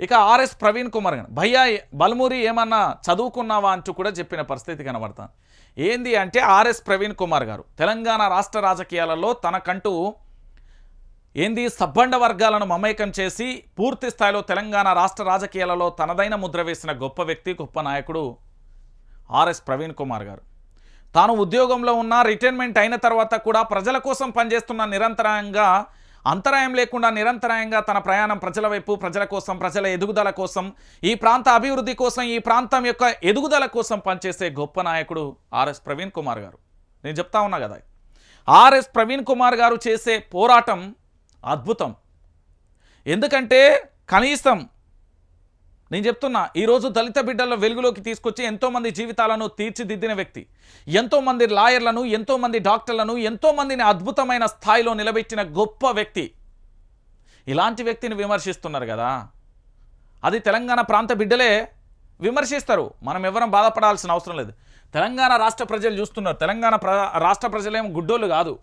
ఇక ఆర్ఎస్ ప్రవీణ్ కుమార్ గారు భయ్యా బల్మూరి ఏమన్నా చదువుకున్నావా అంటూ కూడా చెప్పిన పరిస్థితి కనబడుతుంది. ఏంది అంటే ఆర్ఎస్ ప్రవీణ్ కుమార్ గారు తెలంగాణ రాష్ట్ర రాజకీయాలలో తనకంటూ ఏంది సబ్బండ వర్గాలను మమేకం చేసి పూర్తి స్థాయిలో తెలంగాణ రాష్ట్ర రాజకీయాలలో తనదైన ముద్ర వేసిన గొప్ప వ్యక్తి, గొప్ప నాయకుడు ఆర్ఎస్ ప్రవీణ్ కుమార్ గారు. తాను ఉద్యోగంలో ఉన్న రిటైర్మెంట్ అయిన తర్వాత కూడా ప్రజల కోసం పనిచేస్తున్న నిరంతరాయంగా అంతరాయం లేకుండా నిరంతరాయంగా తన ప్రయాణం ప్రజల వైపు, ప్రజల కోసం, ప్రజల ఎదుగుదల కోసం, ఈ ప్రాంత అభివృద్ధి కోసం, ఈ ప్రాంతం యొక్క ఎదుగుదల కోసం పనిచేసే గొప్ప నాయకుడు ఆర్ఎస్ ప్రవీణ్ కుమార్ గారు. నేను చెప్తా ఉన్నా కదా, ఆర్ఎస్ ప్రవీణ్ కుమార్ గారు చేసే పోరాటం అద్భుతం. ఎందుకంటే కనీసం నేను చెప్తున్నా, ఈరోజు దళిత బిడ్డల వెలుగులోకి తీసుకొచ్చి ఎంతోమంది జీవితాలను తీర్చిదిద్దిన వ్యక్తి, ఎంతోమంది లాయర్లను, ఎంతోమంది డాక్టర్లను, ఎంతోమందిని అద్భుతమైన స్థాయిలో నిలబెట్టిన గొప్ప వ్యక్తి. ఇలాంటి వ్యక్తిని విమర్శిస్తున్నారు కదా, అది తెలంగాణ ప్రాంత బిడ్డలే విమర్శిస్తారు. మనం ఎవరం బాధపడాల్సిన అవసరం లేదు. తెలంగాణ రాష్ట్ర ప్రజలు చూస్తున్నారు. తెలంగాణ రాష్ట్ర ప్రజలేం గుడ్డోళ్ళు కాదు.